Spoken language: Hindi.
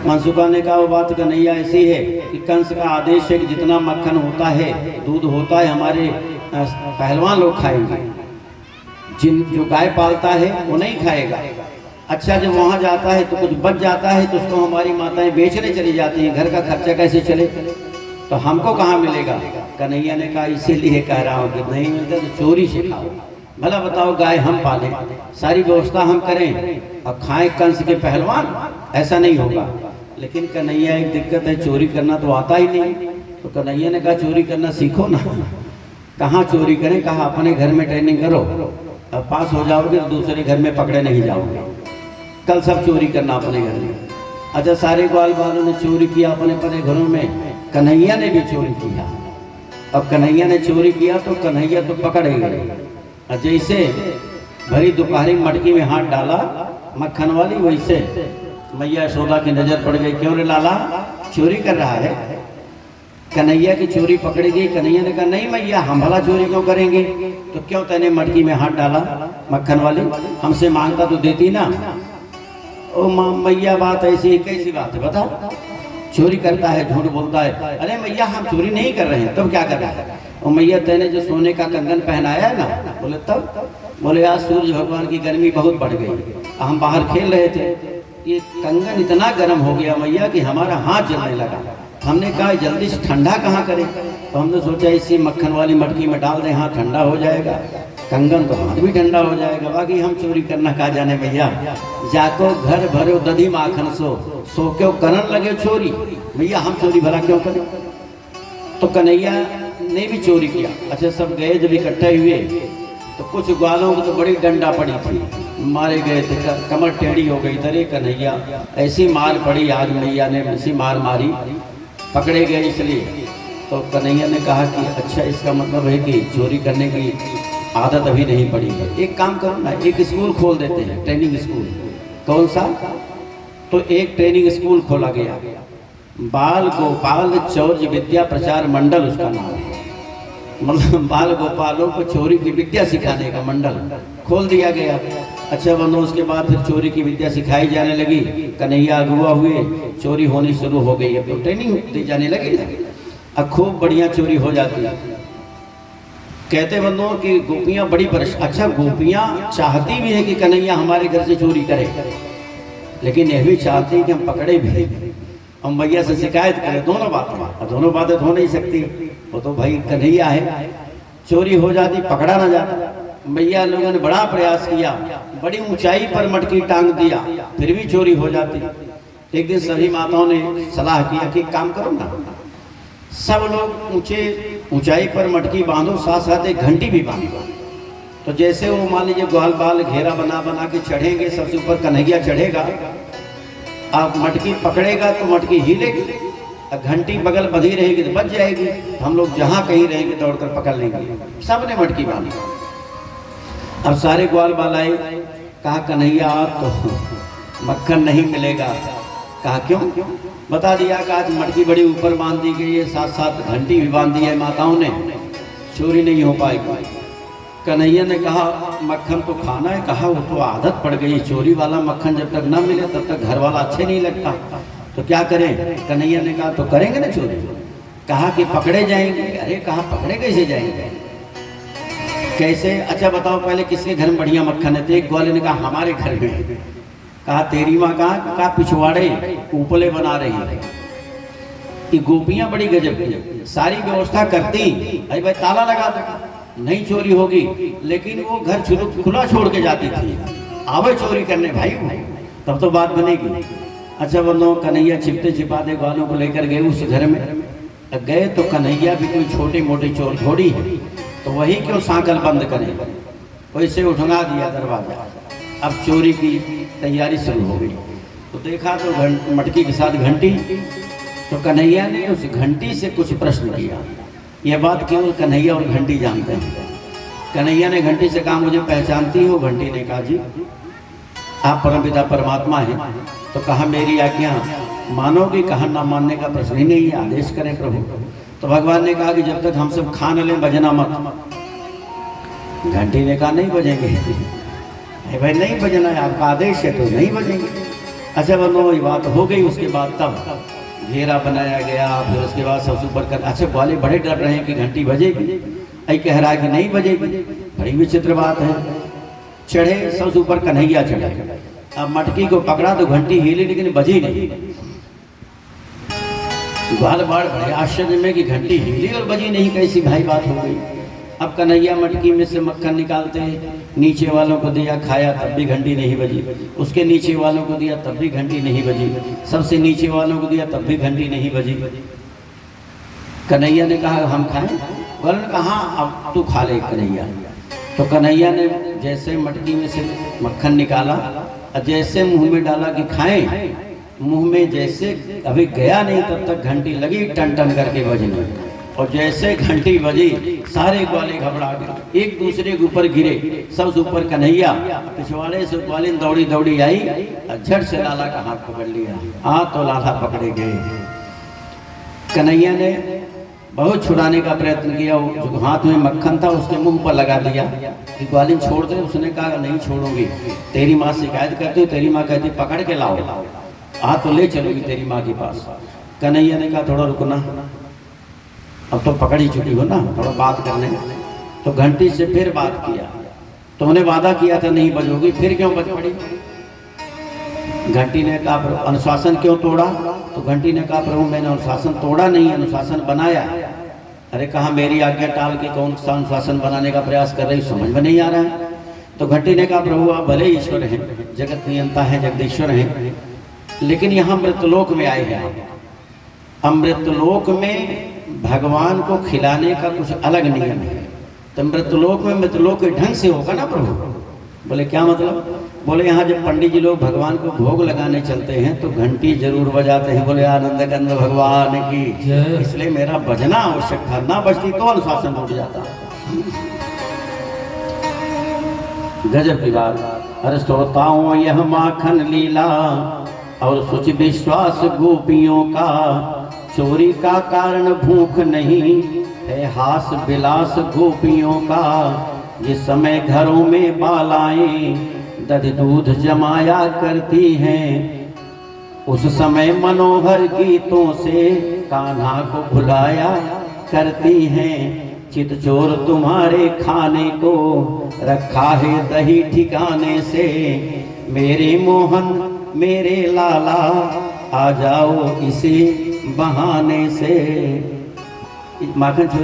मनसुखा ने कहा वो बात कन्हैया ऐसी है कि कंस का आदेश है कि जितना मक्खन होता है, दूध होता है, हमारे पहलवान लोग खाएंगे, जो गाय पालता है वो नहीं खाएगा। अच्छा, जब वहाँ जाता है तो कुछ बच जाता है तो उसको हमारी माताएं बेचने चली जाती हैं, घर का खर्चा कैसे चले, तो हमको कहाँ मिलेगा। कन्हैया ने कहा इसीलिए कह रहा हूँ कि नहीं मिलता तो चोरी से खाओ। भला बताओ, गाय हम पालें, सारी व्यवस्था हम करें और खाएं कंस के पहलवान, ऐसा नहीं होगा। लेकिन कन्हैया एक दिक्कत है, चोरी करना तो आता ही नहीं। तो कन्हैया ने कहा चोरी करना सीखो ना। कहाँ चोरी करें, कहा अपने घर में ट्रेनिंग करो, अब पास हो जाओगे तो दूसरे घर में पकड़े नहीं जाओगे। कल सब चोरी करना अपने घर में। अच्छा, सारे ग्वाल वालों ने चोरी किया अपने अपने घरों में, कन्हैया ने भी चोरी किया। अब कन्हैया ने चोरी किया तो कन्हैया तो पकड़े गए। और जैसे भरी दोपहरी मटकी में हाथ डाला मक्खन वाली, वैसे मैया यशोदा की नजर पड़ गई। क्यों रे लाला, चोरी कर रहा है। कन्हैया की चोरी पकड़ी गई। कन्हैया ने कहा नहीं मैया, हम भला चोरी क्यों करेंगे, तो क्यों तैने मटकी में हाथ डाला मक्खन वाली, हमसे मांगता तो देती ना। ओ मैया, बात ऐसी कैसी बात है, बता। चोरी करता है, झूठ बोलता है। अरे मैया, हम चोरी नहीं कर रहे हैं, तब क्या कर रहा है। और मैया, तेने जो सोने का कंगन पहनाया है ना, बोले तब। बोले आज सूर्य भगवान की गर्मी बहुत बढ़ गई, हम बाहर खेल रहे थे, ये कंगन इतना गर्म हो गया मैया कि हमारा हाथ जलने लगा। हमने कहा जल्दी से ठंडा कहाँ करें, तो हमने सोचा इसी मक्खन वाली मटकी में डाल दें, हाथ ठंडा हो जाएगा, कंगन तो हाथ भी ठंडा हो जाएगा। बाकी हम चोरी करना कहा जाने भैया, जाको घर भरो दधी माखन सो क्यों करन लगे चोरी। भैया हम चोरी भला क्यों करें। तो कन्हैया ने भी चोरी किया। अच्छा, सब गए, जब इकट्ठे हुए तो कुछ ग्वालों को तो बड़ी डंडा पड़ी थी, मारे गए थे, कमर टेढ़ी हो गई। अरे कन्हैया, ऐसी मार पड़ी आज मैया ने, ऐसी मार मारी, पकड़े गए इसलिए। तो कन्हैया ने कहा कि अच्छा, इसका मतलब है कि चोरी करने की आदत अभी नहीं पड़ी है। एक काम करो ना, एक स्कूल खोल देते हैं, ट्रेनिंग स्कूल। कौन सा, तो एक ट्रेनिंग स्कूल खोला गया, बाल गोपाल चौर्य विद्या प्रचार मंडल उसका नाम है। मतलब बाल गोपालों को चोरी की विद्या सिखाने का मंडल खोल दिया गया। अच्छा बनो, उसके बाद फिर चोरी की विद्या सिखाई जाने लगी। कन्हैया अगुआ हुए, चोरी होनी शुरू हो गई। अब तो ट्रेनिंग दी जाने लगी, अब खूब बढ़िया चोरी हो जाती है। कहते बंधुओं कि गोपियां बड़ी अच्छा, गोपियां चाहती भी है कि कन्हैया हमारे घर से चोरी करे, लेकिन यह भी चाहती है कि हम पकड़े भी, हम भैया से शिकायत करें। दोनों बातें हो नहीं सकती। वो तो भाई कन्हैया है, चोरी हो जाती, पकड़ा ना जाता। भैया लोगों ने बड़ा प्रयास किया, बड़ी ऊंचाई पर मटकी टांग दिया, फिर भी चोरी हो जाती। एक दिन सभी माताओं ने सलाह किया कि काम करो ना, सब लोग ऊंचाई पर मटकी बांधो, साथ साथ एक घंटी भी बांधो। तो जैसे वो मान लीजिए ग्वाल बाल घेरा बना बना के चढ़ेंगे, सबसे ऊपर कन्हैया चढ़ेगा, आप मटकी पकड़ेगा तो मटकी हिलेगी, घंटी बगल बंधी रहेगी तो बच जाएगी, हम लोग जहाँ कहीं रहेंगे दौड़कर पकड़ लेंगे। सब ने मटकी बांधी। अब सारे ग्वाल बाल आए, कहा कन्हैया तो मक्खन नहीं मिलेगा। कहा क्यों, बता दिया कि आज मटकी बड़ी ऊपर बांध दी गई है, साथ साथ घंटी भी बांध दी है माताओं ने, चोरी नहीं हो पाएगी। कन्हैया ने कहा मक्खन तो खाना है। कहा वो तो आदत पड़ गई, चोरी वाला मक्खन जब तक ना मिले तब तक घर वाला अच्छे नहीं लगता, तो क्या करें। कन्हैया ने कहा तो करेंगे ना चोरी। कहा कि पकड़े जाएंगे। अरे कहा पकड़े कैसे जाएंगे, कैसे। अच्छा बताओ पहले किसके घर में बढ़िया मक्खन है। तो एक ग्वाले ने कहा हमारे घर में। कहा तेरी माँ कहा पिछवाड़े उपले बना रही है। कि गोपियां बड़ी गजब की, सारी व्यवस्था करती, अरे भाई ताला लगा दो नहीं चोरी होगी, लेकिन वो घर खुला छोड़ के जाती थी, आवे चोरी करने भाई, तब तो बात बनेगी। अच्छा बोलो, कन्हैया छिपते छिपाते ग्वालों को लेकर गए उस घर में। गए तो कन्हैया भी कोई छोटी मोटी चोर थोड़ी है, तो वही क्यों सांकल बंद करें, वैसे उठा दिया दरवाजा। अब चोरी की तैयारी शुरू हो गई। तो देखा तो मटकी के साथ घंटी। तो कन्हैया ने उस घंटी से कुछ प्रश्न किया। यह बात केवल कन्हैया और घंटी जानते हैं। कन्हैया ने घंटी से कहा मुझे पहचानती हो। घंटी ने कहा जी आप परमपिता परमात्मा हैं। तो कहा मेरी आज्ञा मानोगे। कहा ना मानने का प्रश्न ही नहीं है, आदेश करें प्रभु। तो भगवान ने कहा कि जब तक हम सब खा न लें बजना मत। घंटी ने कहा नहीं बजेंगे। भाई नहीं बजना है, आपका आदेश है तो नहीं बजेंगे। अच्छा बनो, ये बात हो गई। उसके बाद तब घेरा बनाया गया, फिर उसके बाद सबसे ऊपर कर। अच्छा ग्वाले बड़े डर रहे हैं कि घंटी बजेगी, ऐ कह रहा है कि नहीं बजेगी। बड़ी विचित्र बात है। चढ़े सबसे ऊपर कन्हैया चढ़े। अब मटकी को पकड़ा तो घंटी हिली लेकिन बजी नहीं। ग्वाल बाड़ बड़े आश्चर्य में कि घंटी हिली और बजी नहीं, कैसी भाई बात हो गई। अब कन्हैया मटकी में से मक्खन निकालते, नीचे वालों को दिया, खाया तब भी घंटी नहीं बजी। उसके नीचे वालों को दिया तब भी घंटी नहीं बजी। सबसे नीचे वालों को दिया तब भी घंटी नहीं बजी। कन्हैया ने कहा हम खाएं? ग्वाल ने कहा हाँ अब तू खा ले कन्हैया। तो कन्हैया ने जैसे मटकी में से मक्खन निकाला, जैसे मुंह में डाला कि खाएं, मुंह में जैसे अभी गया नहीं तब तक घंटी लगी टन टन करके बजने। और जैसे घंटी बजी सारे ग्वाले घबरा गए, एक दूसरे के ऊपर गिरे। सबसे ऊपर कन्हैया, पिछवाड़े से ग्वालिन दौड़ी दौड़ी आई और झट से लाला का हाथ पकड़ लिया। तो लाला पकड़े गए। कन्हैया ने बहुत छुड़ाने का प्रयत्न किया, जो हाथ में मक्खन था उसके मुंह पर लगा दिया कि ग्वालिन छोड़ दे। उसने कहा नहीं छोड़ूंगी, तेरी माँ शिकायत करती हो। तेरी माँ कहती पकड़ के लाओ, तो ले चलूंगी तेरी माँ के पास। कन्हैया ने कहा थोड़ा रुकना, अब तो पकड़ ही चुकी हो ना, थोड़ा बात करने। तो घंटी से फिर बात किया, तुमने वादा किया था नहीं बजोगी, फिर क्यों बज पड़ी? घंटी ने कहा अनुशासन क्यों तोड़ा? तो घंटी ने कहा प्रभु मैंने अनुशासन तोड़ा नहीं, अनुशासन बनाया। अरे कहा मेरी आज्ञा टाल के कौन सा अनुशासन बनाने का प्रयास कर रही, समझ में नहीं आ रहा है। तो घंटी ने कहा प्रभु आप भले ईश्वर हैं, जगत नियंता है, जगदीश्वर हैं, लेकिन यहाँ मृतलोक में आए हैं। अमृतलोक में भगवान को खिलाने का कुछ अलग नियम है। तो मृतलोक में मृतलोक के ढंग से होगा ना प्रभु। बोले क्या मतलब? बोले यहाँ जब पंडित जी लोग भगवान को भोग लगाने चलते हैं तो घंटी जरूर बजाते हैं। बोले आनंद कंद भगवान की, इसलिए मेरा बजना आवश्यक था, ना बजती तो अनुशासन टूट जाता। गजब की बात। अरे श्रोताओं यह माखन लीला और सुच विश्वास गोपियों का, चोरी का कारण भूख नहीं है हास विलास गोपियों का। जिस समय घरों में बालाएं दध दूध जमाया करती हैं, उस समय मनोहर गीतों से कान्हा को भुलाया करती हैं। चितचोर तुम्हारे खाने को रखा है दही ठिकाने से, मेरे मोहन मेरे लाला आ जाओ इसी बहाने से। माखन